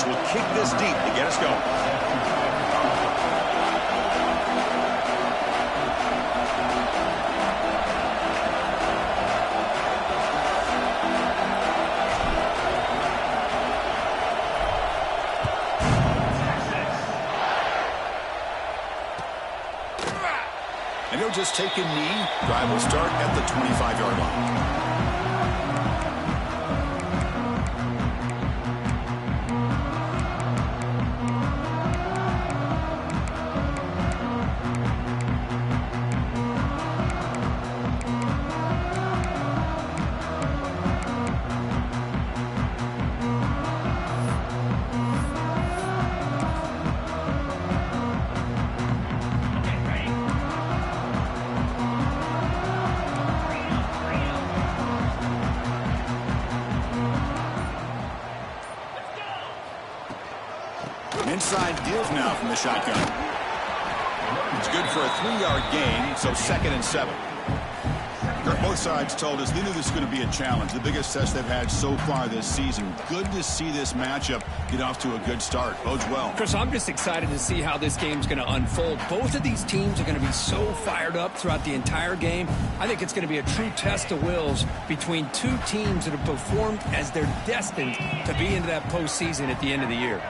will kick this deep to get us going. And he'll just take a knee. Drive will start at the 25-yard line. Inside deals now from the shotgun. It's good for a 3-yard gain, so 2nd and 7. Both sides told us they knew this was going to be a challenge, the biggest test they've had so far this season. Good to see this matchup get off to a good start. Bodes well. Chris, I'm just excited to see how this game's going to unfold. Both of these teams are going to be so fired up throughout the entire game. I think it's going to be a true test of wills between two teams that have performed as they're destined to be into that postseason at the end of the year.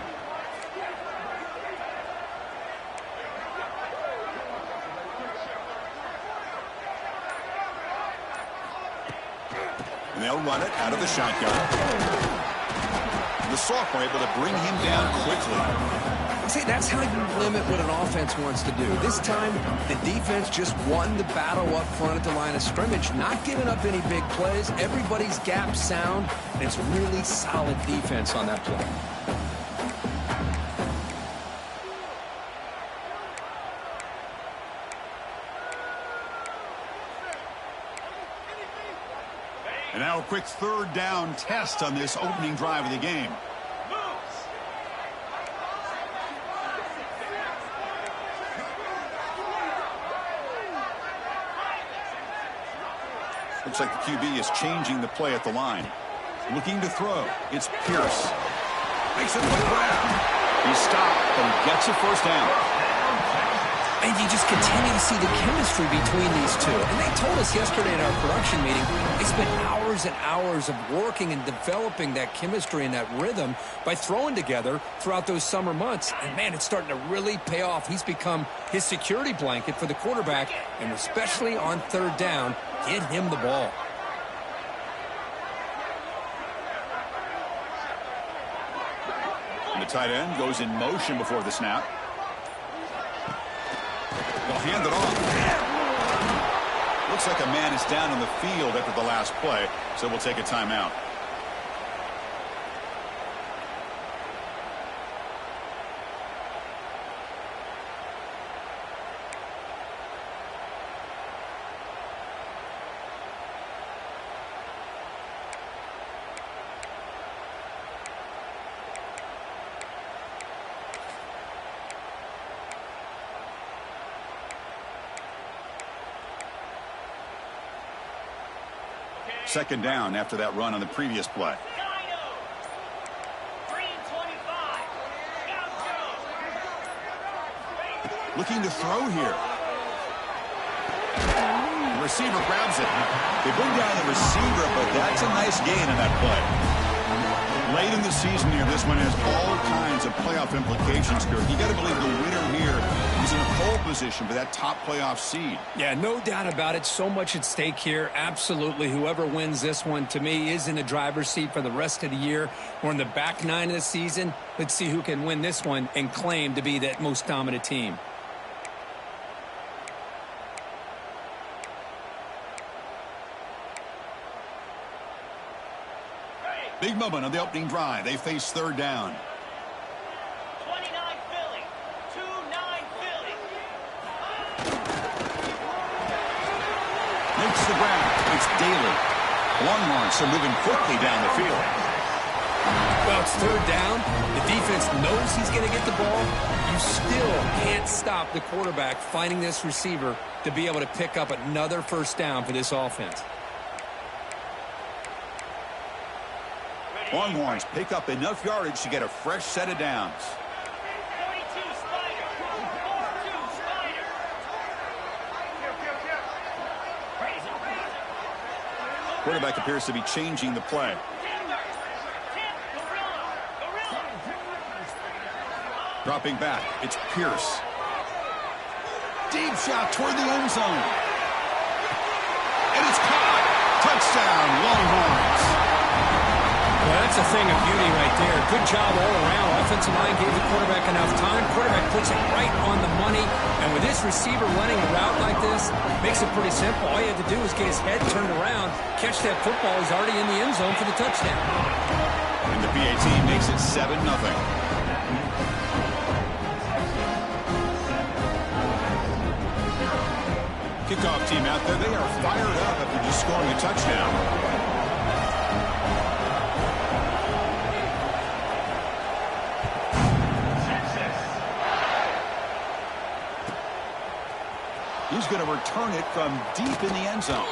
And they'll run it out of the shotgun. The sophomore able to bring him down quickly. See, that's how you limit what an offense wants to do. This time, the defense just won the battle up front at the line of scrimmage, not giving up any big plays. Everybody's gap sound, and it's really solid defense on that play. And now a quick 3rd down test on this opening drive of the game. Looks like the QB is changing the play at the line. Looking to throw. It's Pierce. Makes it look grab. He stopped, but he gets a 1st down. And you just continue to see the chemistry between these two. And they told us yesterday at our production meeting, they spent hours and hours of working and developing that chemistry and that rhythm by throwing together throughout those summer months. And, man, it's starting to really pay off. He's become his security blanket for the quarterback, and especially on 3rd down, get him the ball. And the tight end goes in motion before the snap. They'll hand it off. Looks like a man is down on the field after the last play, so we'll take a timeout. Second down after that run on the previous play. Looking to throw here. The receiver grabs it. They bring down the receiver, but that's a nice gain in that play. Late in the season here, this one has all kinds of playoff implications, Kurt. You got to believe the winner here is in a pole position for that top playoff seed. Yeah, no doubt about it. So much at stake here. Absolutely. Whoever wins this one, to me, is in the driver's seat for the rest of the year. We're in the back 9 of the season. Let's see who can win this one and claim to be that most dominant team. Big moment on the opening drive. They face 3rd down. 29 Philly. 2-9 Philly. Makes the grab. It's Daly. Longhorns are moving quickly down the field. Well, it's 3rd down. The defense knows he's going to get the ball. You still can't stop the quarterback finding this receiver to be able to pick up another 1st down for this offense. Longhorns pick up enough yardage to get a fresh set of downs. 42 Spider. 4-2 Spider. Quarterback appears to be changing the play. Dropping back, it's Pierce. Deep shot toward the end zone. And it's caught. Touchdown, Longhorns. Well, that's a thing of beauty right there. Good job all around. Offensive line gave the quarterback enough time. Quarterback puts it right on the money. And with this receiver running a route like this, makes it pretty simple. All you had to do was get his head turned around, catch that football. He's already in the end zone for the touchdown. And the PAT makes it 7-0. Kickoff team out there, they are fired up after just scoring a touchdown. He's going to return it from deep in the end zone.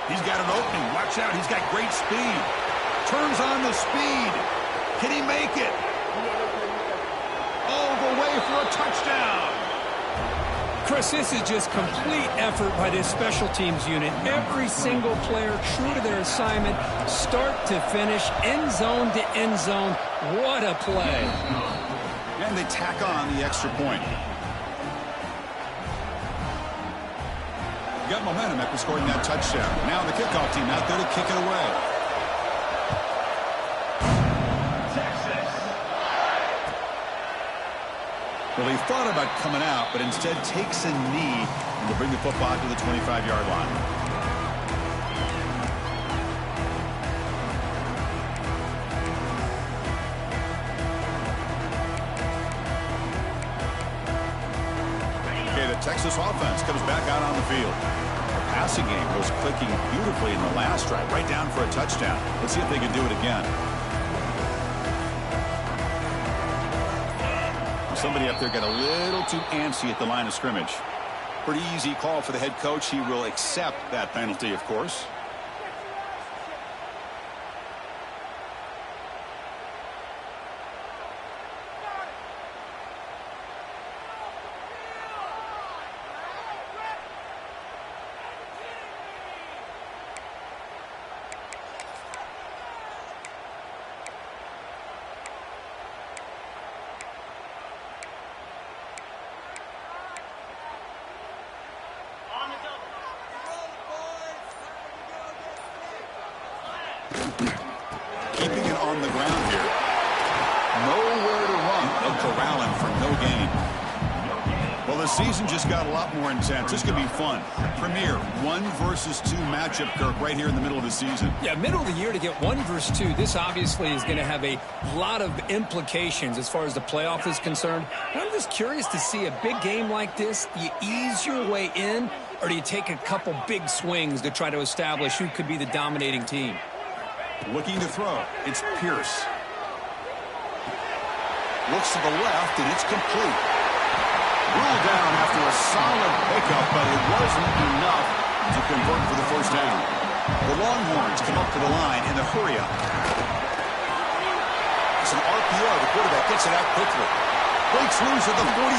He's got an opening. Watch out. He's got great speed. Turns on the speed. Can he make it? All the way for a touchdown. Chris, this is just complete effort by this special teams unit. Every single player true to their assignment, start to finish, end zone to end zone. What a play. And they tack on the extra point. Got momentum after scoring that touchdown. Now the kickoff team out there to kick it away. Well, he thought about coming out, but instead takes a knee and will bring the football to the 25-yard line. Okay, the Texas offense comes back out on the field. The passing game was clicking beautifully in the last drive, right down for a touchdown. Let's see if they can do it again. Somebody up there got a little too antsy at the line of scrimmage. Pretty easy call for the head coach. He will accept that penalty, of course. Keeping it on the ground here. Nowhere to run. They'll corral him for no gain. Well, the season just got a lot more intense. This could be fun. Premier 1 versus 2 matchup, Kirk, right here in the middle of the season. Yeah, middle of the year to get 1 versus 2. This obviously is going to have a lot of implications as far as the playoff is concerned. And I'm just curious to see a big game like this. You ease your way in, or do you take a couple big swings to try to establish who could be the dominating team? Looking to throw. It's Pierce. Looks to the left, and it's complete. Ruled down after a solid pickup, but it wasn't enough to convert for the first down. The Longhorns come up to the line in the hurry-up. It's an RPO. The quarterback gets it out quickly. Breaks loose at the 45.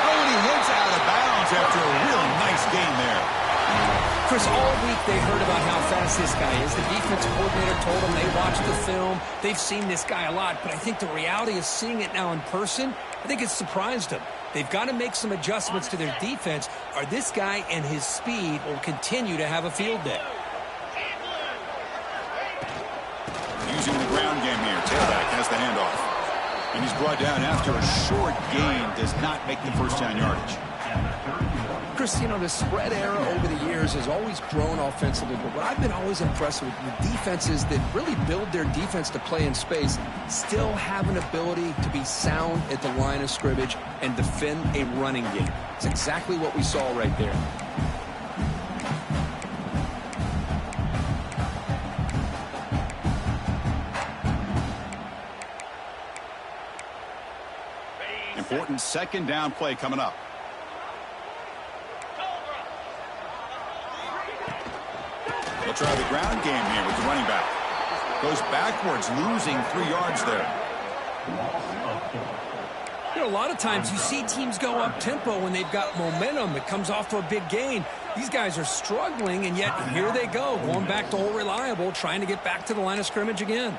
Oh, and he heads out of bounds after a really nice gain there. Chris, all week they heard about how fast this guy is. The defensive coordinator told them they watched the film. They've seen this guy a lot, but I think the reality of seeing it now in person, I think it's surprised them. They've got to make some adjustments to their defense, or this guy and his speed will continue to have a field day. Using the ground game here. Tailback has the handoff. And he's brought down after a short gain. Does not make the first down yardage. Chris, you know, the spread era over the years has always grown offensively, but what I've been always impressed with defenses that really build their defense to play in space still have an ability to be sound at the line of scrimmage and defend a running game. It's exactly what we saw right there. Important second down play coming up. They'll try the ground game here with the running back. Goes backwards, losing 3 yards there. You know, a lot of times you see teams go up-tempo when they've got momentum. It comes off to a big gain. These guys are struggling, and yet here they go, going back to old reliable, trying to get back to the line of scrimmage again.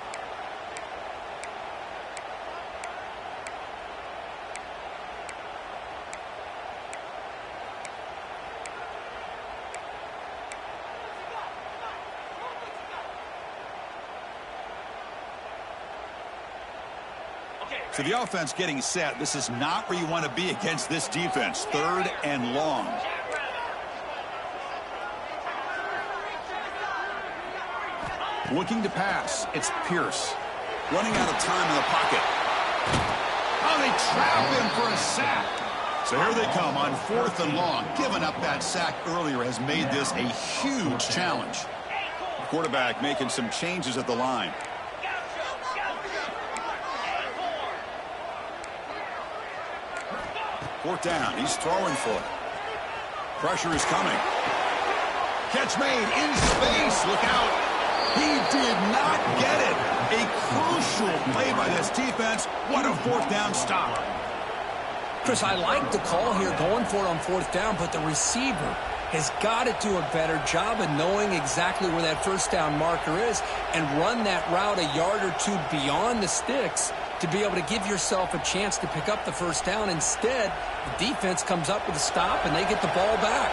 So the offense getting set. This is not where you want to be against this defense. 3rd and long. Looking to pass. It's Pierce. Running out of time in the pocket. Oh, they trap him for a sack. So here they come on 4th and long. Giving up that sack earlier has made this a huge challenge. The quarterback making some changes at the line. 4th down. He's throwing for it. Pressure is coming. Catch made in space. Look out. He did not get it. A crucial play by this defense. What a 4th down stop. Chris, I like the call here going for it on 4th down, but the receiver has got to do a better job of knowing exactly where that 1st down marker is and run that route a yard or 2 beyond the sticks to be able to give yourself a chance to pick up the 1st down. Instead, the defense comes up with a stop, and they get the ball back.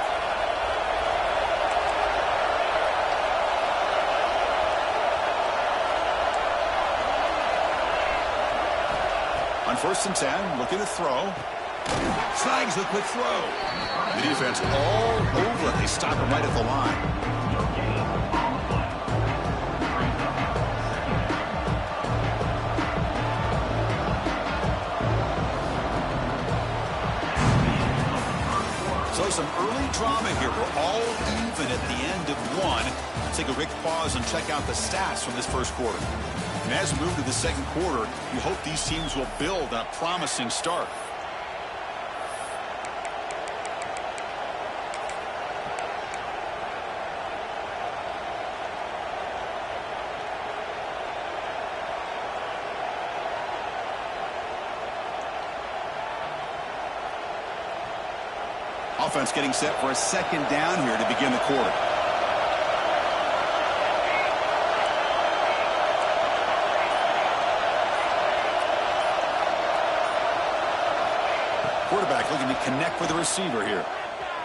On 1st and 10, looking to throw. Snags the quick throw. The defense all over it. They stop him right at the line. So some early drama here. We're all even at the end of 1. Let's take a quick pause and check out the stats from this 1st quarter. And as we move to the 2nd quarter, you hope these teams will build on a promising start. Offense getting set for a 2nd down here to begin the quarter. Quarterback looking to connect with the receiver here.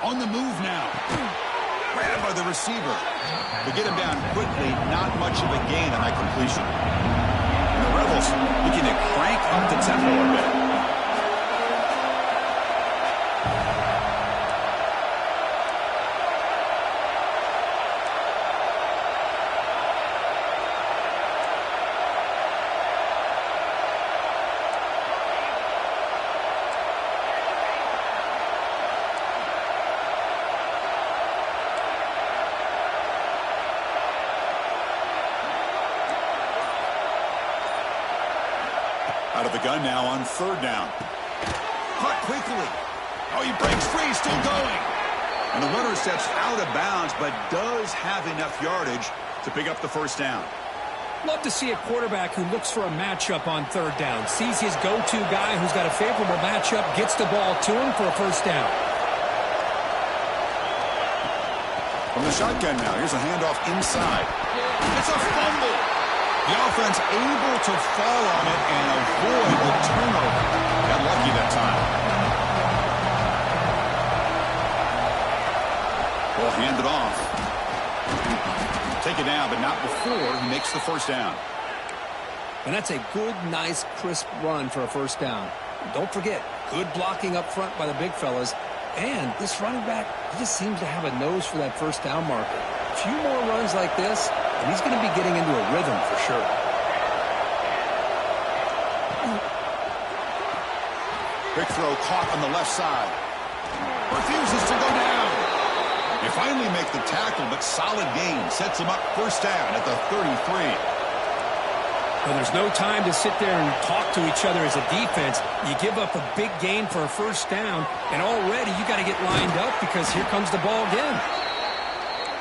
On the move now. Grabbed by the receiver. They get him down quickly. Not much of a gain on that completion. And the Rebels looking to crank up the tempo a bit. Out of the gun now on 3rd down. Caught quickly. Oh, he breaks free, still going. And the runner steps out of bounds, but does have enough yardage to pick up the 1st down. Love to see a quarterback who looks for a matchup on 3rd down. Sees his go-to guy who's got a favorable matchup, gets the ball to him for a 1st down. From the shotgun now, here's a handoff inside. It's a fumble. The offense able to fall on it and avoid the turnover. Got lucky that time. Ball handed off. Take it down, but not before he makes the 1st down. And that's a good, nice, crisp run for a 1st down. Don't forget, good blocking up front by the big fellas. And this running back, he just seems to have a nose for that 1st down marker. A few more runs like this, and he's going to be getting into a rhythm for sure. Big throw caught on the left side. Refuses to go down. They finally make the tackle, but solid gain. Sets him up 1st down at the 33. Well, there's no time to sit there and talk to each other as a defense. You give up a big gain for a 1st down, and already you got to get lined up because here comes the ball again.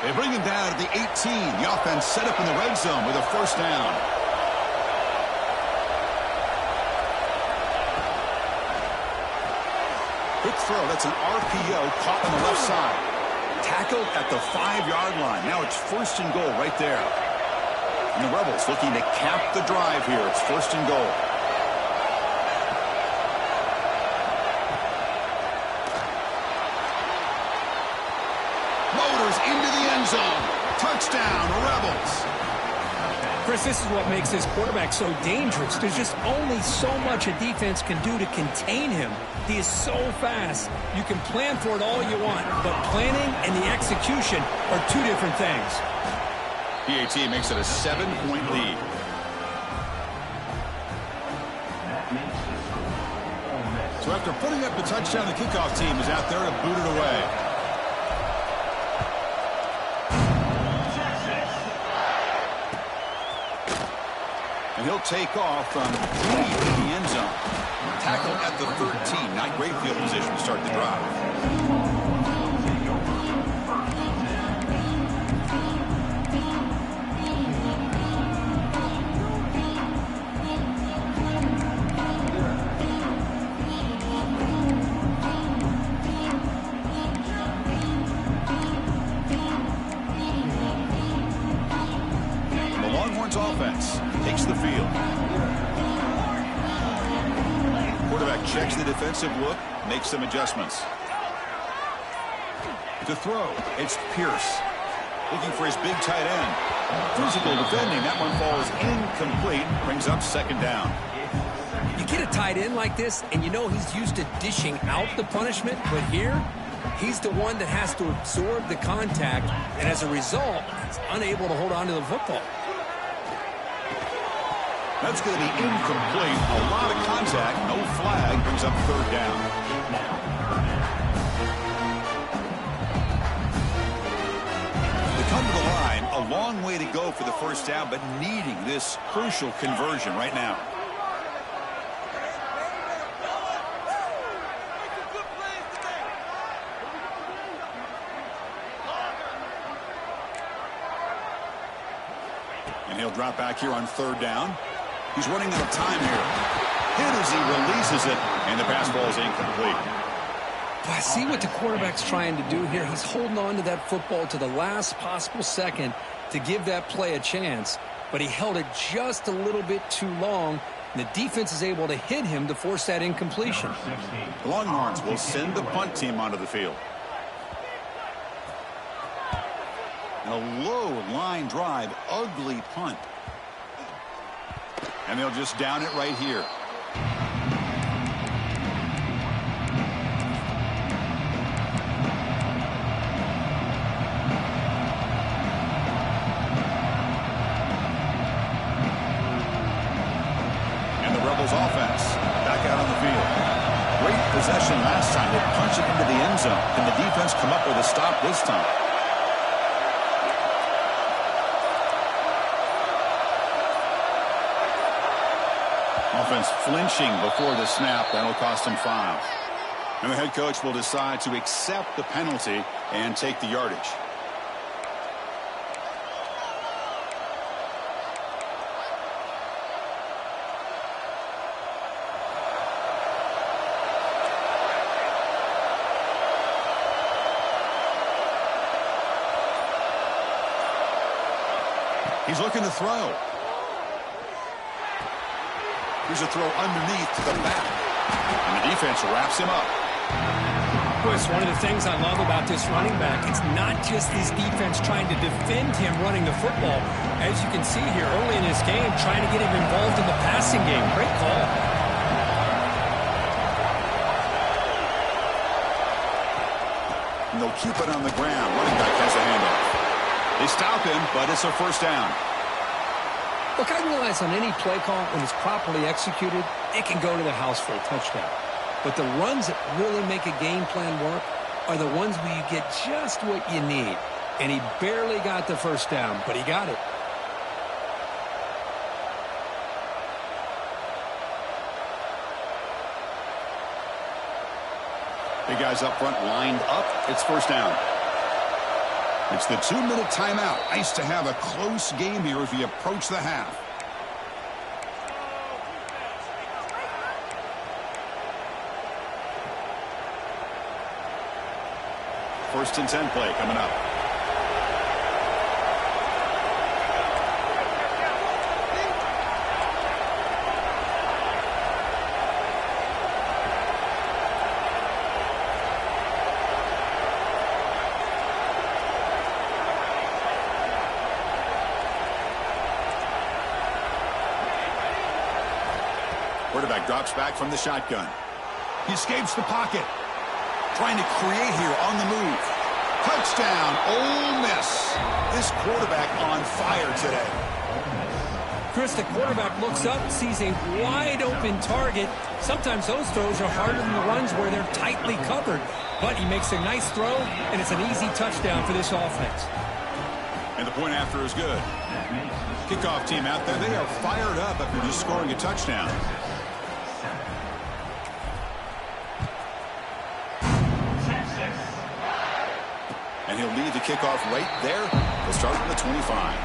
They bring him down at the 18. The offense set up in the red zone with a first down. Quick throw. That's an RPO caught on the left side. Tackled at the 5-yard line. Now it's first and goal right there. And the Rebels looking to cap the drive here. It's first and goal. Motors into the end zone. Touchdown, Rebels. Chris, this is what makes this quarterback so dangerous. There's just only so much a defense can do to contain him. He is so fast. You can plan for it all you want, but planning and the execution are two different things. PAT makes it a 7-point lead. So after putting up the touchdown, the kickoff team is out there to boot it away. And he'll take off from deep in the end zone. Tackled at the 13. Not great field position to start the drive. Offense takes the field. Quarterback checks the defensive look, makes some adjustments. To throw, it's Pierce. Looking for his big tight end. Physical defending, that one falls incomplete, brings up second down. You get a tight end like this, and you know he's used to dishing out the punishment, but here, he's the one that has to absorb the contact, and as a result, he's unable to hold on to the football. That's going to be incomplete. A lot of contact. No flag. Brings up third down. They come to the line. A long way to go for the first down, but needing this crucial conversion right now. And he'll drop back here on third down. He's running out of time here. Hit as he releases it, and the pass ball is incomplete. I see what the quarterback's trying to do here. He's holding on to that football to the last possible second to give that play a chance, but he held it just a little bit too long, and the defense is able to hit him to force that incompletion. The Longhorns will send the punt team onto the field. And a low line drive, ugly punt. And they'll just down it right here. And the Rebels offense back out on the field. Great possession last time. They punched it into the end zone. Can the defense come up with a stop this time? Offense flinching before the snap. That'll cost him 5. And the head coach will decide to accept the penalty and take the yardage. He's looking to throw. Here's a throw underneath to the back. And the defense wraps him up. Chris, one of the things I love about this running back, it's not just this defense trying to defend him running the football. As you can see here early in this game, trying to get him involved in the passing game. Great call. And they'll keep it on the ground. Running back has the handoff. They stop him, but it's a first down. Look, I realize on any play call, when it's properly executed, it can go to the house for a touchdown. But the runs that really make a game plan work are the ones where you get just what you need. And he barely got the first down, but he got it. Big guys up front lined up. It's first down. It's the 2-minute timeout. Nice to have a close game here as we approach the half. First and 10 play coming up. Quarterback drops back from the shotgun. He escapes the pocket. Trying to create here on the move. Touchdown, Ole Miss. This quarterback on fire today. Chris, the quarterback looks up, sees a wide-open target. Sometimes those throws are harder than the ones where they're tightly covered. But he makes a nice throw, and it's an easy touchdown for this offense. And the point after is good. Kickoff team out there, they are fired up after just scoring a touchdown. And he'll lead the kickoff right there. We'll start from the 25.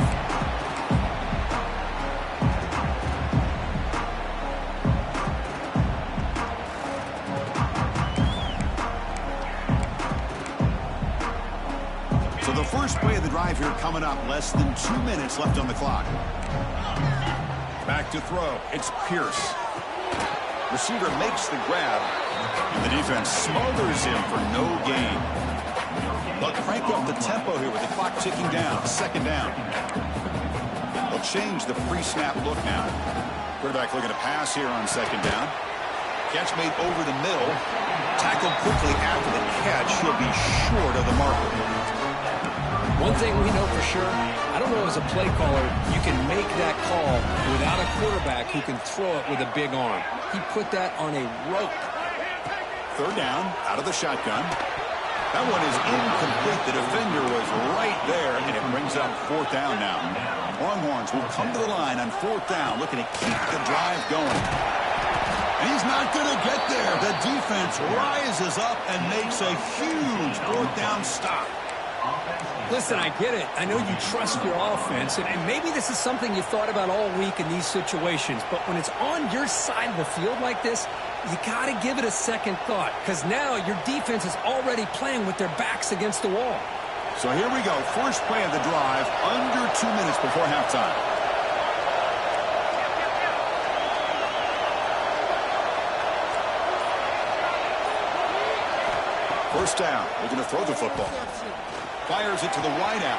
So the first play of the drive here coming up. Less than 2 minutes left on the clock. Back to throw. It's Pierce. Receiver makes the grab. And the defense smothers him for no gain. They'll crank up the tempo here with the clock ticking down. Second down. They'll change the pre-snap look now. Quarterback looking to pass here on second down. Catch made over the middle. Tackled quickly after the catch. He'll be short of the marker. One thing we know for sure, I don't know as a play caller, you can make that call without a quarterback who can throw it with a big arm. He put that on a rope. Third down, out of the shotgun. That one is incomplete. The defender was right there, and it brings up fourth down now. Longhorns will come to the line on fourth down, looking to keep the drive going. And he's not going to get there. The defense rises up and makes a huge fourth down stop. Listen, I get it. I know you trust your offense, and maybe this is something you thought about all week in these situations, but when it's on your side of the field like this, you got to give it a second thought, because now your defense is already playing with their backs against the wall. So here we go. First play of the drive, under 2 minutes before halftime. First down, looking to throw the football. Fires it to the wideout.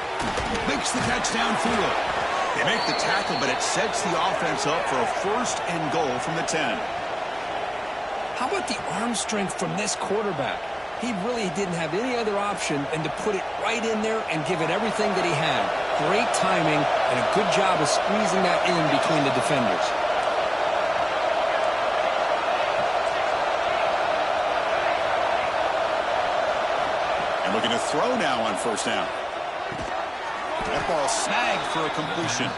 Makes the catch downfield. They make the tackle, but it sets the offense up for a first and goal from the 10. How about the arm strength from this quarterback? He really didn't have any other option than to put it right in there and give it everything that he had. Great timing and a good job of squeezing that in between the defenders. And looking to throw now on first down. That ball snagged for a completion.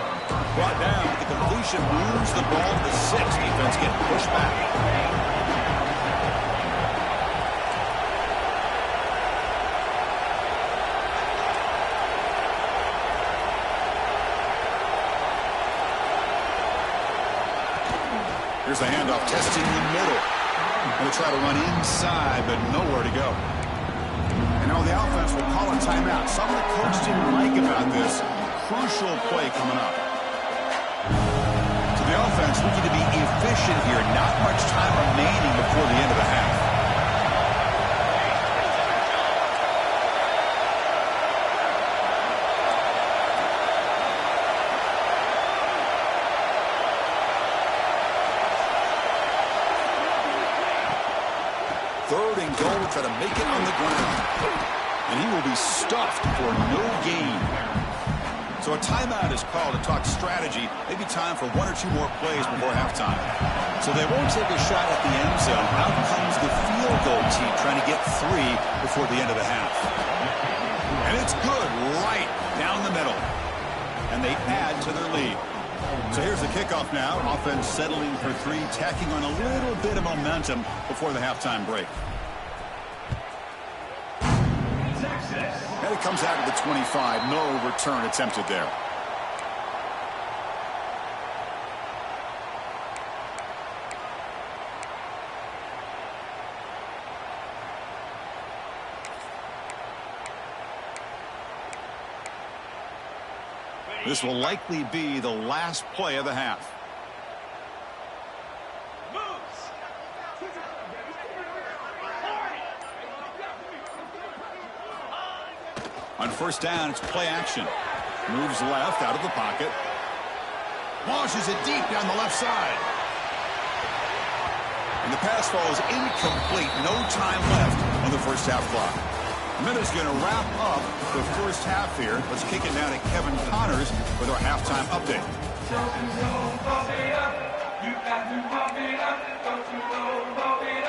Brought down, but the completion moves the ball to the 6. Defense getting pushed back. Here's the handoff, testing the middle. Going to try to run inside, but nowhere to go. And now the offense will call a timeout. Something the coach didn't like about this. Crucial play coming up. So the offense looking to be efficient here. Not much time remaining before the end of the half. Third and goal, try to make it on the ground. And he will be stuffed for no gain. So a timeout is called to talk strategy. Maybe time for 1 or 2 more plays before halftime. So they won't take a shot at the end zone. Out comes the field goal team trying to get 3 before the end of the half. And it's good right down the middle. And they add to their lead. So here's the kickoff now. Offense settling for 3, tacking on a little bit of momentum before the halftime break. And it comes out of the 25. No return attempted there. This will likely be the last play of the half. On first down, it's play action. Moves left out of the pocket. Launches it deep down the left side. And the pass falls incomplete. No time left on the first half clock. Minutes going to wrap up the first half here. Let's kick it down to Kevin Connors with our halftime update.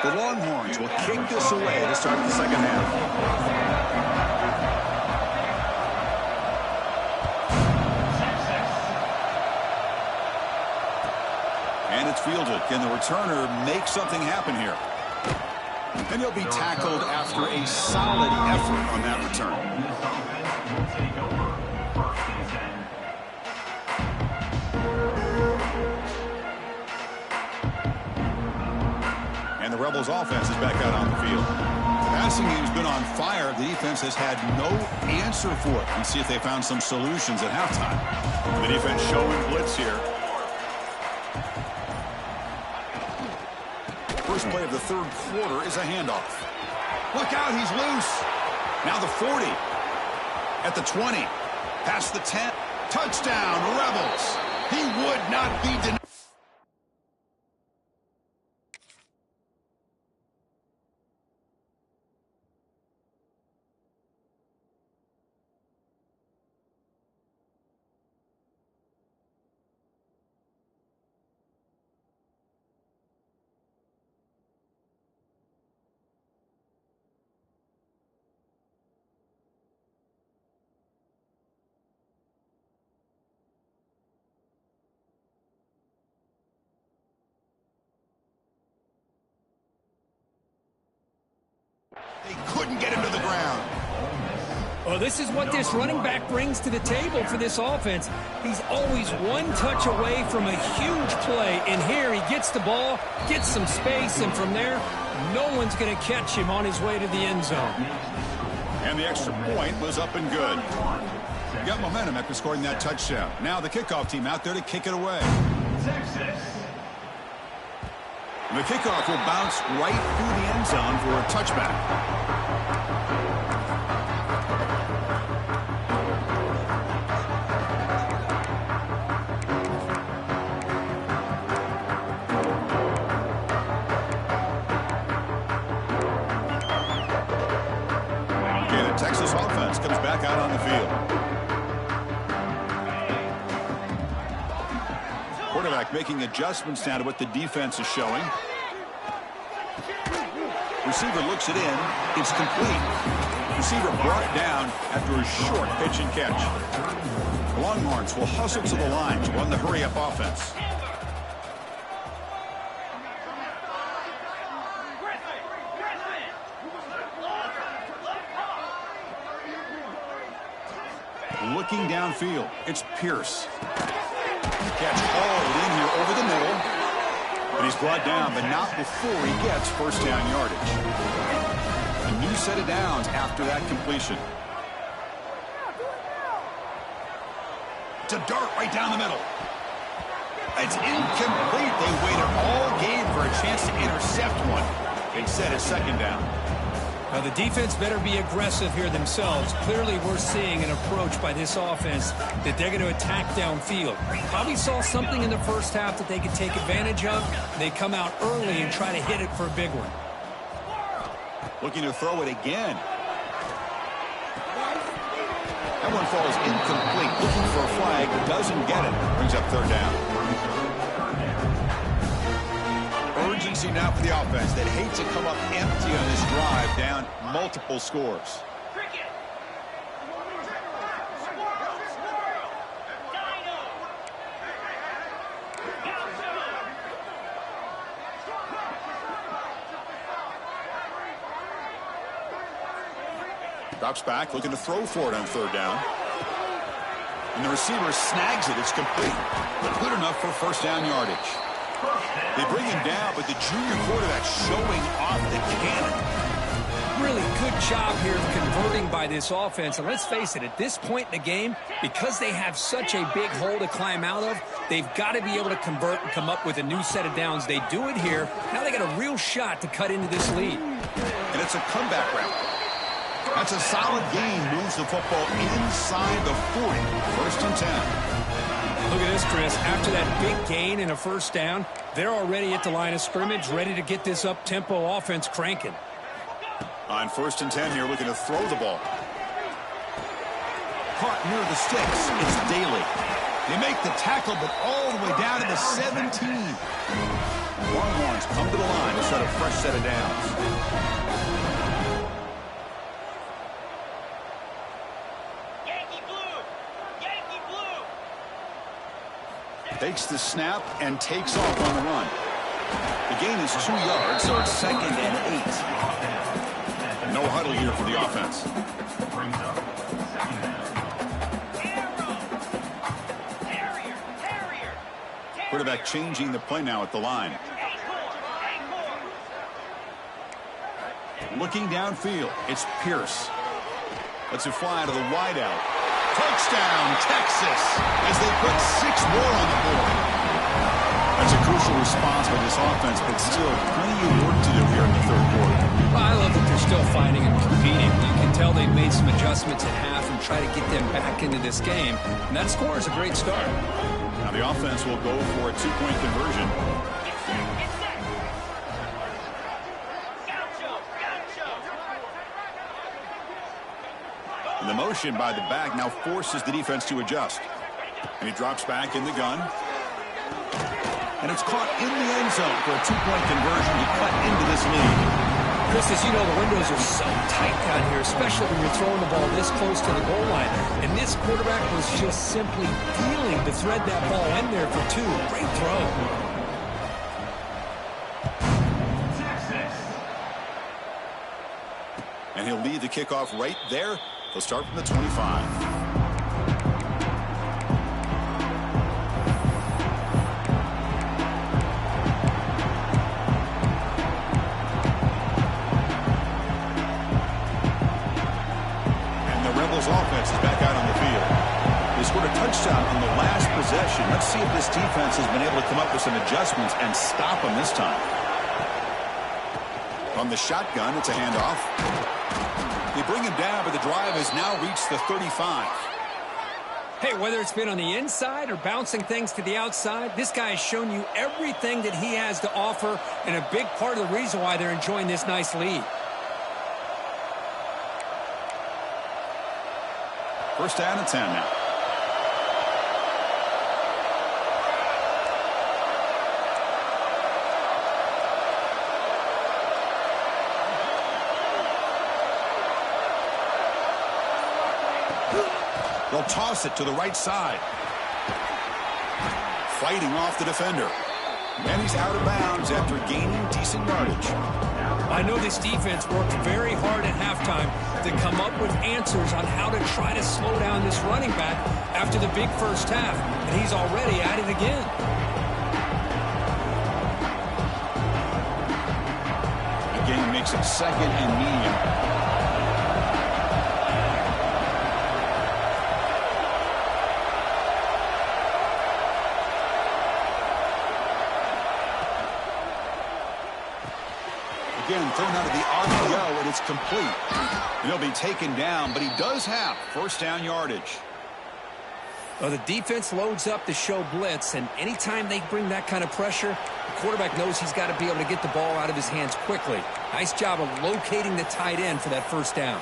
The Longhorns will kick this away to start the second half. And it's fielded. Can the returner make something happen here? And he'll be tackled after a solid effort on that return. And the Rebels offense is back out on the field. The passing game's been on fire. The defense has had no answer for it. Let's see if they found some solutions at halftime. The defense showing blitz here. First play of the third quarter is a handoff. Look out, he's loose. Now the 40. At the 20. Past the 10. Touchdown, Rebels. He would not be denied. They couldn't get him to the ground. Well, this is what this running back brings to the table for this offense. He's always one touch away from a huge play. And here he gets the ball, gets some space, and from there, no one's going to catch him on his way to the end zone. And the extra point was up and good. Got momentum after scoring that touchdown. Now the kickoff team out there to kick it away. And the kickoff will bounce right through the end zone for a touchback. Okay, the Texas offense comes back out on the field. Quarterback making adjustments now to what the defense is showing. Receiver looks it in. It's complete. Receiver brought down after a short pitch and catch. The Longhorns will hustle to the line to run the hurry-up offense. Looking downfield, it's Pierce. Catch hauled in here over the middle. And he's brought down, but not before he gets first down yardage. A new set of downs after that completion. It's a dart right down the middle. It's incomplete. They waited all game for a chance to intercept one. They set a second down. Now, the defense better be aggressive here themselves. Clearly, we're seeing an approach by this offense that they're going to attack downfield. Probably saw something in the first half that they could take advantage of. They come out early and try to hit it for a big one. Looking to throw it again. That one falls incomplete. Looking for a flag, but doesn't get it. Brings up third down. Urgency now for the offense that hates to come up empty on this drive, down multiple scores. Drops back, looking to throw for it on third down. And the receiver snags it. It's complete. But good enough for first down yardage. They bring him down, but the junior quarterback showing off the cannon. Really good job here of converting by this offense. And let's face it, at this point in the game, because they have such a big hole to climb out of, they've got to be able to convert and come up with a new set of downs. They do it here. Now they got a real shot to cut into this lead. And it's a comeback route. That's a solid gain. Moves the football inside the 40. First and 10. Look at this, Chris. After that big gain and a first down, they're already at the line of scrimmage, ready to get this up-tempo offense cranking. On first and 10 here, looking to throw the ball. Caught near the sticks. It's Daly. They make the tackle, but all the way down to the 17. Longhorns come to the line to set a fresh set of downs. Yankee blue! Yankee blue! Takes the snap and takes off on the run. The gain is 2 yards, so it's second and 8. No huddle here for the offense. Quarterback changing the play now at the line. Looking downfield, it's Pierce. Lets it fly to the wideout. Touchdown, Texas, as they put 6 more on the board. That's a crucial response by this offense, but still plenty of work to do here in the third quarter. Well, I love that they're still fighting and competing. You can tell they've made some adjustments at half and try to get them back into this game. And that score is a great start. Now the offense will go for a 2-point conversion. And the motion by the back now forces the defense to adjust. And he drops back in the gun. And it's caught in the end zone for a 2-point conversion to cut into this lead. Chris, as you know, the windows are so tight down here, especially when you're throwing the ball this close to the goal line. And this quarterback was just simply feeling to thread that ball in there for 2. Great throw. And he'll lead the kickoff right there. He'll start from the 25. Offense is back out on the field. They scored a touchdown on the last possession. Let's see if this defense has been able to come up with some adjustments and stop them this time. On the shotgun, it's a handoff. They bring him down, but the drive has now reached the 35. Hey, whether it's been on the inside or bouncing things to the outside, this guy has shown you everything that he has to offer, and a big part of the reason why they're enjoying this nice lead. First down and 10 now. They'll toss it to the right side. Fighting off the defender. And he's out of bounds after gaining decent yardage. I know this defense worked very hard at halftime to come up with answers on how to try to slow down this running back after the big first half, and he's already at it again. The game makes it second and medium. Again, thrown out of the RPO, and it's complete. He'll be taken down, but he does have first down yardage. Well, the defense loads up to show blitz, and anytime they bring that kind of pressure, the quarterback knows he's got to be able to get the ball out of his hands quickly. Nice job of locating the tight end for that first down.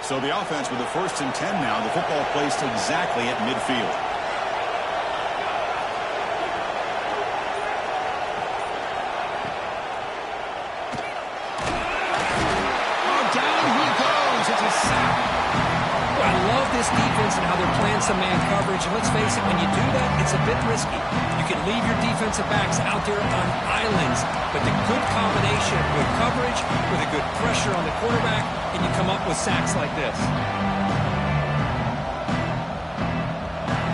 So the offense with the first and 10 now. The football placed exactly at midfield. Oh, down he goes. It's a sack. I love this defense and how they're playing some man coverage. And let's face it, when you do that, it's a bit risky. You can leave your defensive backs out there on islands, but the good combination of good coverage with a good pressure on the quarterback, and you come up with sacks like this.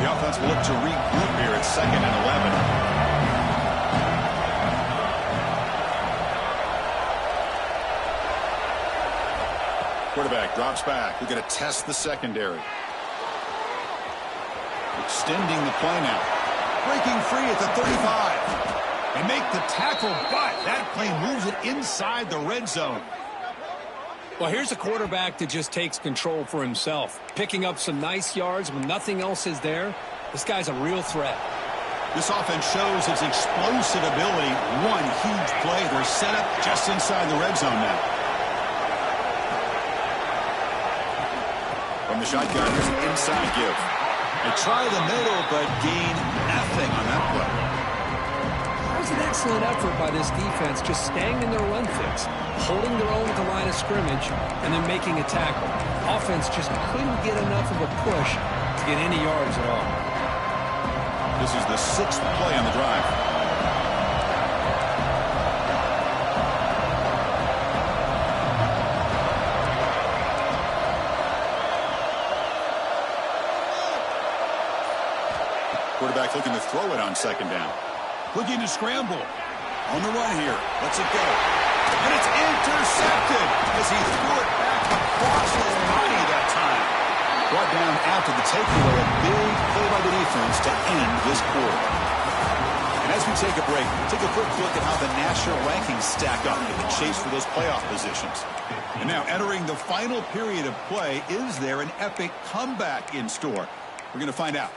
The offense will look to regroup here at 2nd and 11. Quarterback drops back. We're going to test the secondary. Extending the play now. Breaking free at the 35. They make the tackle, but that play moves it inside the red zone. Well, here's a quarterback that just takes control for himself. Picking up some nice yards when nothing else is there. This guy's a real threat. This offense shows its explosive ability. One huge play. They're set up just inside the red zone now. From the shotgun, here's an inside give. They try the middle, but gain nothing on that play. That was an excellent effort by this defense, just staying in their run fix, holding their own at the line of scrimmage, and then making a tackle. Offense just couldn't get enough of a push to get any yards at all. This is the 6th play on the drive. Quarterback looking to throw it on 2nd down. Looking to scramble. On the run here. Lets it go. And it's intercepted as he threw it back across his body that time. Brought down after the takeaway. A big play by the defense to end this quarter. And as we take a break, take a quick look at how the national rankings stack up in the chase for those playoff positions. And now entering the final period of play, is there an epic comeback in store? We're going to find out.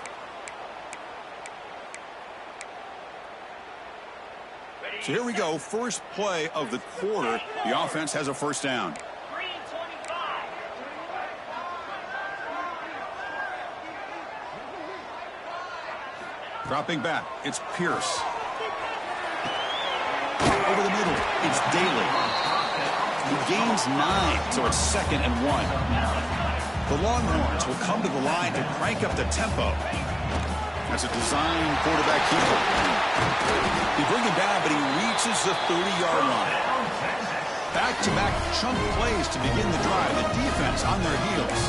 So here we go, first play of the quarter. The offense has a first down. Dropping back, it's Pierce. Over the middle, it's Daly. He gains 9, so it's 2nd and 1. The Longhorns will come to the line to crank up the tempo. That's a design quarterback keeper. They bring him down, but he reaches the 30-yard line. Back-to-back chunk plays to begin the drive. The defense on their heels.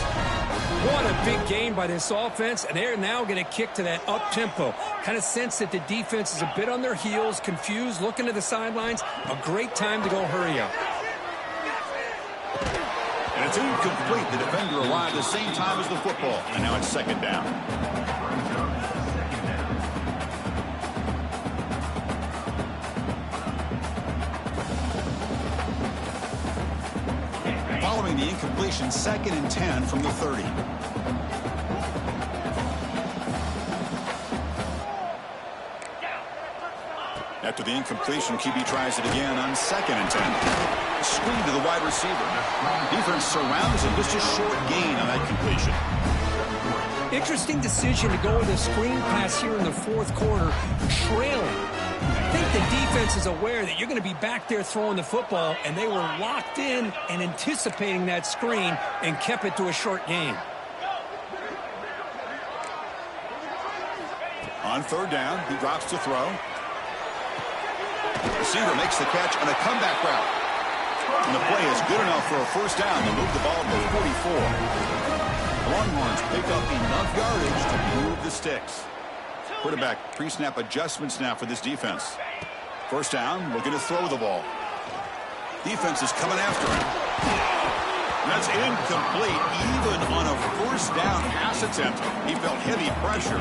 What a big gain by this offense, and they're now going to kick to that up-tempo. Kind of sense that the defense is a bit on their heels, confused, looking to the sidelines. A great time to go hurry up. And it's incomplete. The defender arrived the same time as the football, and now it's 2nd down. Following the incompletion, 2nd and 10 from the 30. After the incompletion, QB tries it again on 2nd and 10. Screen to the wide receiver. Defense surrounds him. Just a short gain on that completion. Interesting decision to go with a screen pass here in the 4th quarter, trailing. I think the defense is aware that you're going to be back there throwing the football, and they were locked in and anticipating that screen and kept it to a short gain. On 3rd down, he drops to throw. Receiver makes the catch on a comeback route. And the play is good enough for a first down to move the ball to the 44. The Longhorns pick up enough yardage to move the sticks. Quarterback pre-snap adjustments now for this defense. First down, looking to throw the ball. Defense is coming after him. That's incomplete. Even on a first down pass attempt, he felt heavy pressure.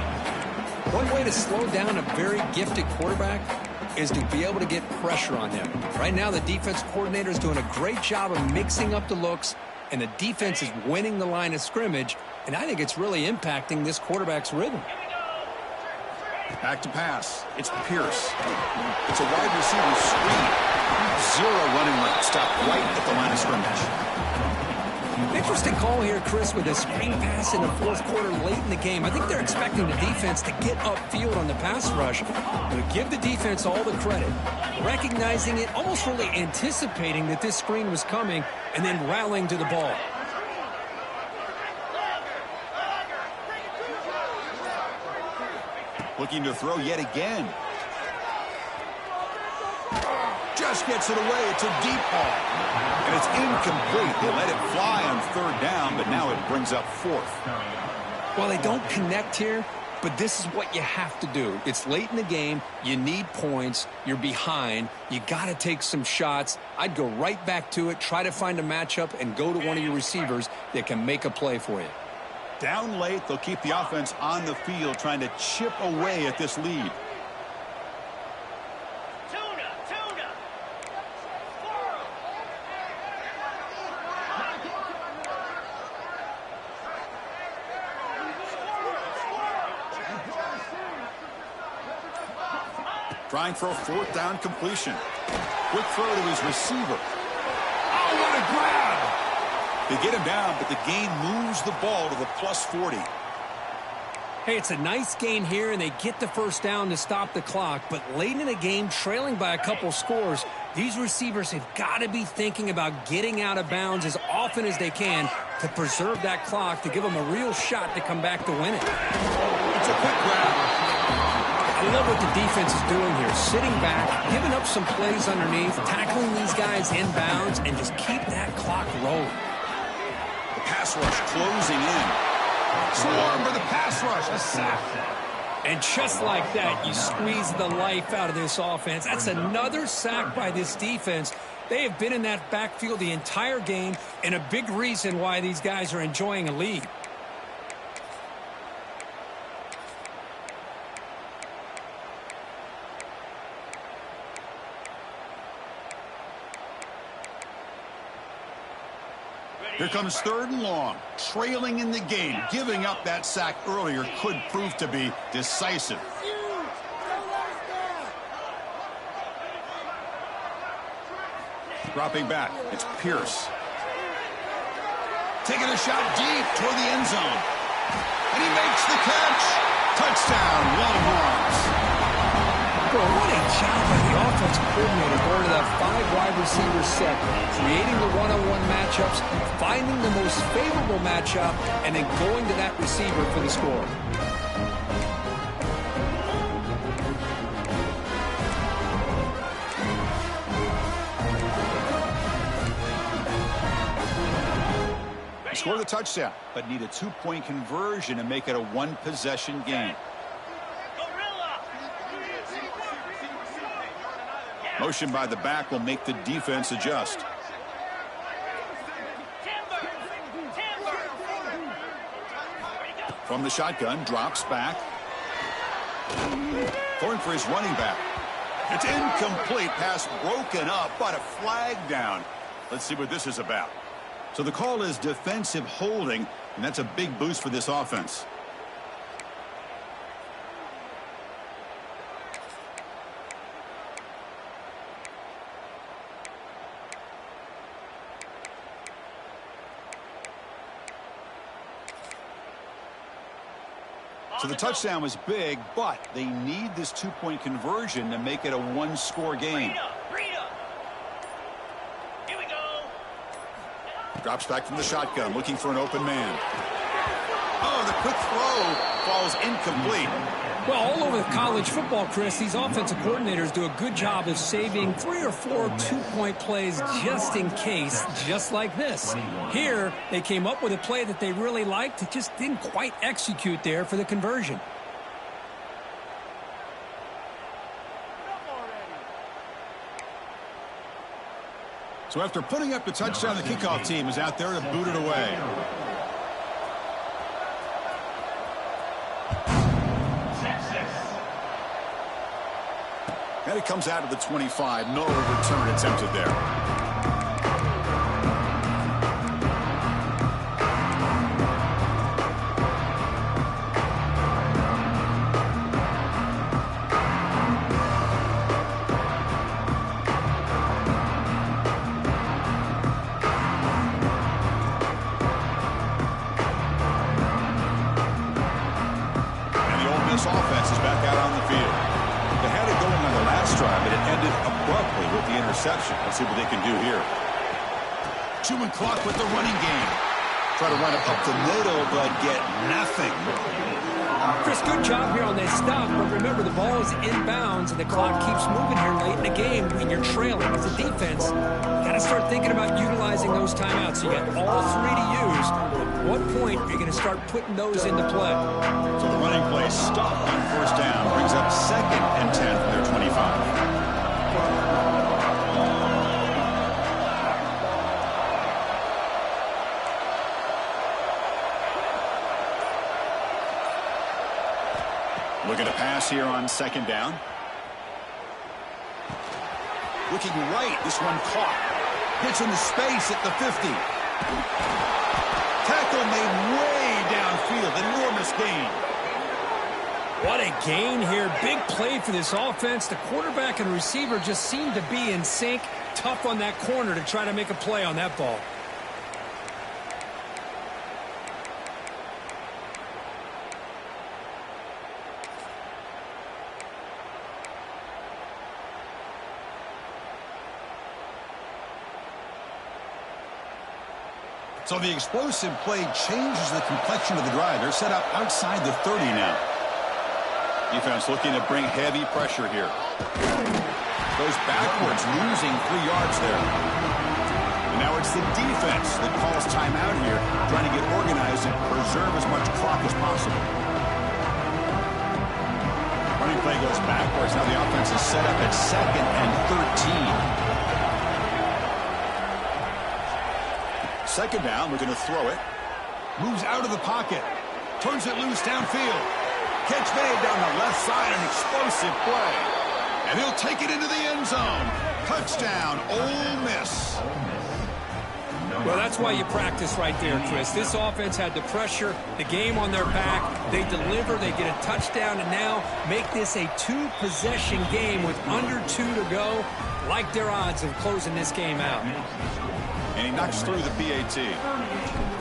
One way to slow down a very gifted quarterback is to be able to get pressure on him. Right now, the defense coordinator is doing a great job of mixing up the looks, and the defense is winning the line of scrimmage, and I think it's really impacting this quarterback's rhythm. Back to pass. It's Pierce. It's a wide receiver screen. 0 running route. Stopped right at the line of scrimmage. Interesting call here, Chris, with a screen pass in the 4th quarter late in the game. I think they're expecting the defense to get upfield on the pass rush. But give the defense all the credit. Recognizing it, almost really anticipating that this screen was coming, and then rallying to the ball. Looking to throw yet again. Just gets it away. It's a deep ball. And it's incomplete. They let it fly on third down, but now it brings up fourth. Well, they don't connect here, but this is what you have to do. It's late in the game. You need points. You're behind. You got to take some shots. I'd go right back to it, try to find a matchup, and go to one of your receivers that can make a play for you. Down late, they'll keep the offense on the field trying to chip away at this lead. Trying for a fourth down completion. Quick throw to his receiver. Oh, what a grab! They get him down, but the gain moves the ball to the plus 40. Hey, it's a nice gain here, and they get the first down to stop the clock. But late in the game, trailing by a couple scores, these receivers have got to be thinking about getting out of bounds as often as they can to preserve that clock, to give them a real shot to come back to win it. It's a quick grab. I love what the defense is doing here. Sitting back, giving up some plays underneath, tackling these guys in bounds, and just keep that clock rolling. The pass rush closing in. Swarm for the pass rush. A sack. And just like that, you squeeze the life out of this offense. That's another sack by this defense. They have been in that backfield the entire game, and a big reason why these guys are enjoying a lead. Here comes third and long. Trailing in the game. Giving up that sack earlier could prove to be decisive. Dropping back. It's Pierce. Taking a shot deep toward the end zone. And he makes the catch. Touchdown, Longhorns. Well, what a job by the offensive coordinator going to that 5-wide receiver set, creating the one-on-one matchups, finding the most favorable matchup, and then going to that receiver for the score. Score the touchdown, but need a 2-point conversion to make it a one-possession game. Motion by the back will make the defense adjust. From the shotgun, drops back. Going for his running back. It's incomplete. Pass broken up, but a flag down. Let's see what this is about. So the call is defensive holding, and that's a big boost for this offense. So the touchdown was big, but they need this 2-point conversion to make it a one-score game. Here we go. Drops back from the shotgun, looking for an open man. Oh, the quick throw falls incomplete. Well, all over college football, Chris, these offensive coordinators do a good job of saving 3 or 4 2-point plays just in case, just like this. Here, they came up with a play that they really liked. It just didn't quite execute there for the conversion. So after putting up the touchdown, the kickoff team is out there to boot it away. And it comes out of the 25. No return attempted there. And the Ole Miss offense is back out on the field. They had it going on the last drive, but it ended abruptly with the interception. Let's see what they can do here. Chewing clock with the running game. Try to run it up the middle, but get nothing. Chris, good job here on that stop, but remember the ball is inbounds and the clock keeps moving here late in the game and you're trailing. As a defense, you got to start thinking about utilizing those timeouts. You got all three to use. At what point are you going to start putting those into play? So the running play stopped on first down, brings up 2nd and 10 from their 25. Looking to pass here on 2nd down. Looking right, this one caught. Gets into space at the 50. Tackle made way downfield. Enormous gain. What a gain here. Big play for this offense. The quarterback and receiver just seemed to be in sync. Tough on that corner to try to make a play on that ball. So the explosive play changes the complexion of the drive. They're set up outside the 30 now. Defense looking to bring heavy pressure here. Goes backwards, losing 3 yards there. And now it's the defense that calls timeout here, trying to get organized and preserve as much clock as possible. Running play goes backwards. Now the offense is set up at 2nd and 13. 2nd down, looking to throw it. Moves out of the pocket. Turns it loose downfield. Catch made down the left side, an explosive play. And he'll take it into the end zone. Touchdown, Ole Miss. Well, that's why you practice right there, Chris. This offense had the pressure, the game on their back. They deliver, they get a touchdown, and now make this a 2-possession game with under 2 to go. Like their odds of closing this game out. And he knocks through the PAT.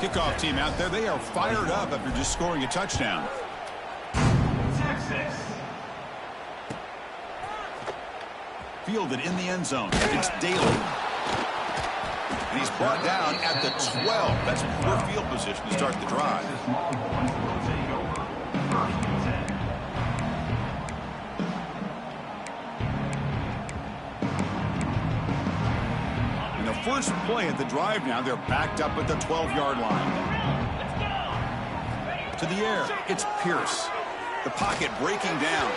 Kickoff team out there, they are fired up after just scoring a touchdown. Fielded in the end zone. It's Daly. And he's brought down at the 12. That's poor field position to start the drive. And the first play at the drive now, they're backed up at the 12-yard line. To the air, it's Pierce. The pocket breaking down.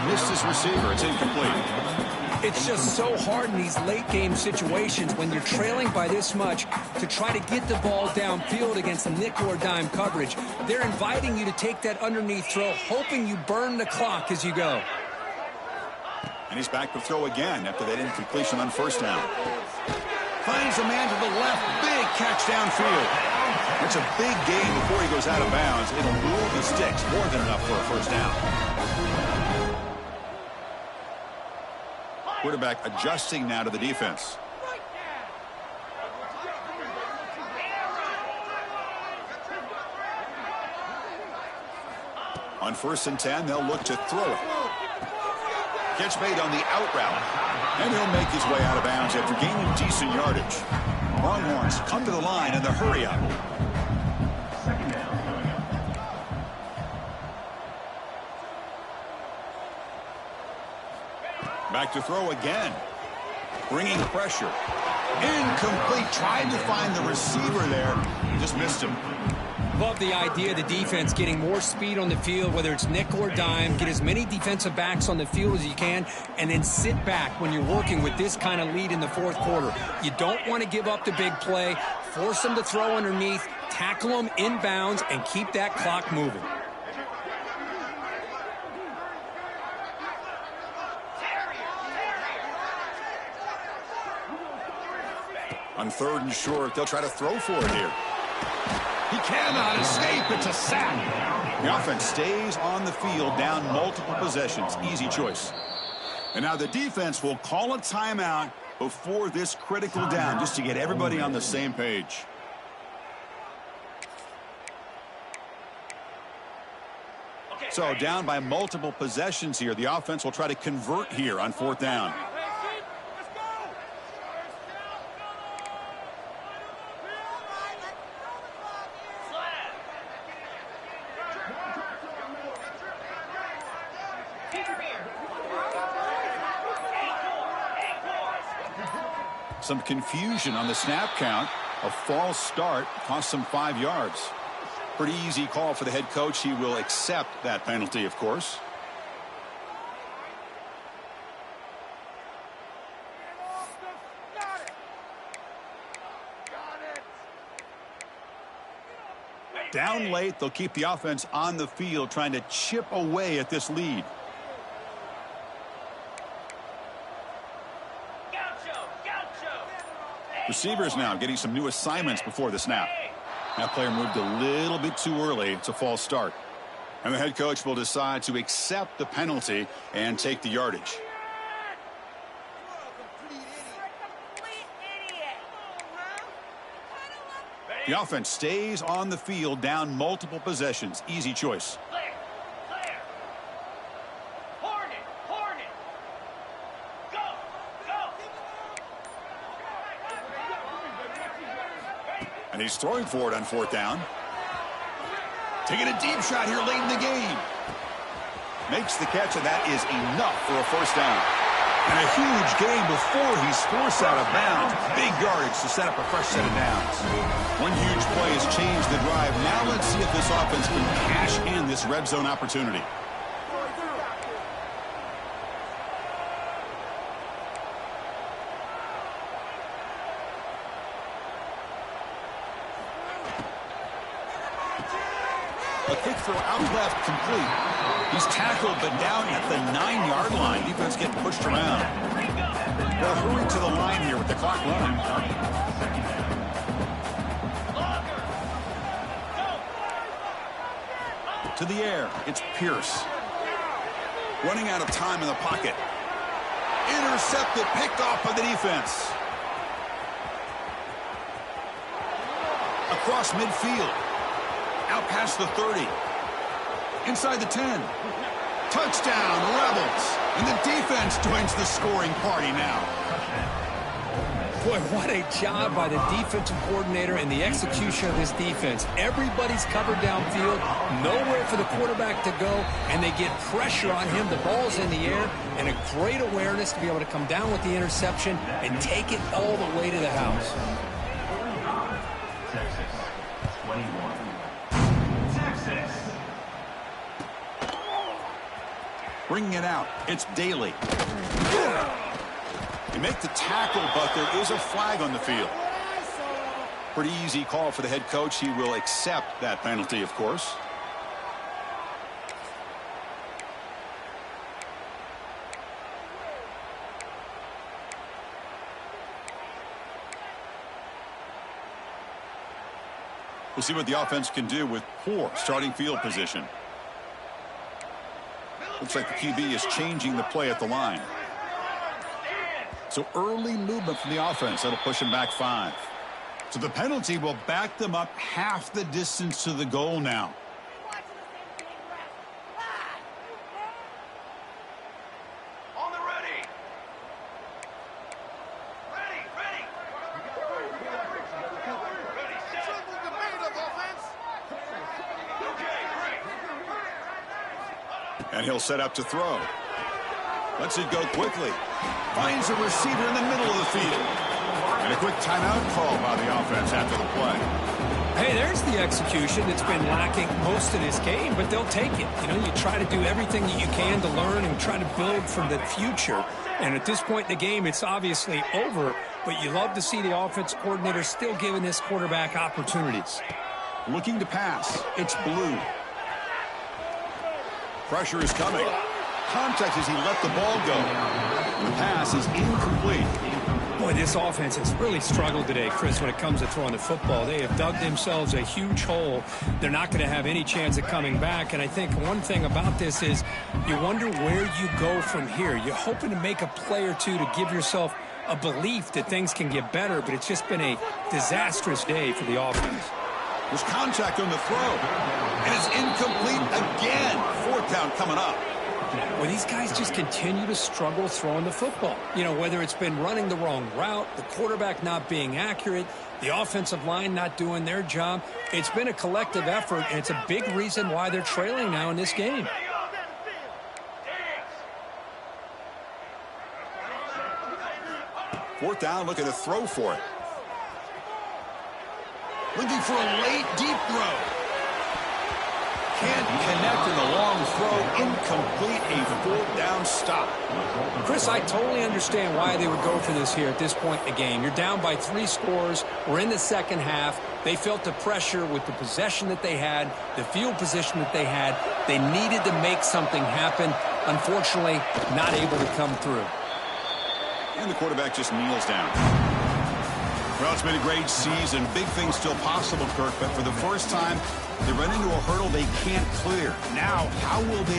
Missed his receiver. It's incomplete. It's just so hard in these late-game situations when you're trailing by this much to try to get the ball downfield against a nickel or dime coverage. They're inviting you to take that underneath throw, hoping you burn the clock as you go. And he's back to throw again after that incompletion on first down. Finds a man to the left. Big catch downfield. It's a big gain before he goes out of bounds. It'll move the sticks. More than enough for a first down. Quarterback adjusting now to the defense. On 1st and 10, they'll look to throw it. Catch made on the out route. And he'll make his way out of bounds after gaining decent yardage. Longhorns come to the line in the hurry up. Back to throw again. Bringing pressure. Incomplete. Tried to find the receiver there. Just missed him. Love the idea of the defense getting more speed on the field, whether it's nickel or dime. Get as many defensive backs on the field as you can, and then sit back when you're working with this kind of lead in the fourth quarter. You don't want to give up the big play. Force them to throw underneath, tackle them inbounds, and keep that clock moving. On 3rd and short, they'll try to throw for it here. He cannot escape. It's a sack. The offense stays on the field, down multiple possessions. Easy choice. And now the defense will call a timeout before this critical down, just to get everybody on the same page. So down by multiple possessions here. The offense will try to convert here on 4th down. Some confusion on the snap count. A false start cost them 5 yards. Pretty easy call for the head coach. He will accept that penalty, of course. Down late, they'll keep the offense on the field trying to chip away at this lead. Receivers now getting some new assignments before the snap. That player moved a little bit too early. It's a false start. And the head coach will decide to accept the penalty and take the yardage. The offense stays on the field, down multiple possessions. Easy choice. Clear. Hornet. Go. And he's throwing for it on 4th down. Taking a deep shot here late in the game. Makes the catch, and that is enough for a 1st down. And a huge gain before he's forced out of bounds. Big yardage to set up a fresh set of downs. One huge play has changed the drive. Now let's see if this offense can cash in this red zone opportunity. A quick throw out left, complete. He's tackled, but down at the 9-yard line. Defense getting pushed around. They'll hurry to the line here with the clock running. To the air, it's Pierce. Running out of time in the pocket. Intercepted, picked off by the defense. Across midfield. Out past the 30. Inside the 10. Touchdown, Rebels. And the defense joins the scoring party now. Boy, what a job by the defensive coordinator and the execution of this defense. Everybody's covered downfield, nowhere for the quarterback to go, and they get pressure on him. The ball's in the air, and a great awareness to be able to come down with the interception and take it all the way to the house. Bringing it out, it's Daly. They make the tackle, but there is a flag on the field. Pretty easy call for the head coach. He will accept that penalty, of course. We'll see what the offense can do with poor starting field position. Looks like the QB is changing the play at the line. So early movement from the offense. That'll push him back 5. So the penalty will back them up half the distance to the goal now. On the ready. Ready, set. Okay, great. And he'll set up to throw. Lets it go quickly. Finds a receiver in the middle of the field. And a quick timeout call by the offense after the play. Hey, there's the execution that's been lacking most of this game, but they'll take it. You know, you try to do everything that you can to learn and try to build for the future. And at this point in the game, it's obviously over, but you love to see the offense coordinator still giving this quarterback opportunities. Looking to pass. It's Blue. Pressure is coming. Contact as he let the ball go. The pass is incomplete. Boy, this offense has really struggled today, Chris, when it comes to throwing the football. They have dug themselves a huge hole. They're not going to have any chance of coming back. And I think one thing about this is you wonder where you go from here. You're hoping to make a play or two to give yourself a belief that things can get better, but it's just been a disastrous day for the offense. There's contact on the throw. And it's incomplete again. 4th down coming up. Well, these guys just continue to struggle throwing the football. You know, whether it's been running the wrong route, the quarterback not being accurate, the offensive line not doing their job. It's been a collective effort, and it's a big reason why they're trailing now in this game. Fourth down, looking to throw for it. Looking for a late, deep throw. Can't connect in the long throw. Incomplete, a fourth down stop. Chris, I totally understand why they would go for this here at this point in the game. You're down by 3 scores. We're in the second half. They felt the pressure with the possession that they had, the field position that they had. They needed to make something happen. Unfortunately, not able to come through. And the quarterback just kneels down. Well, it's been a great season. Big things still possible, Kirk, but for the first time, they run into a hurdle they can't clear. Now, how will they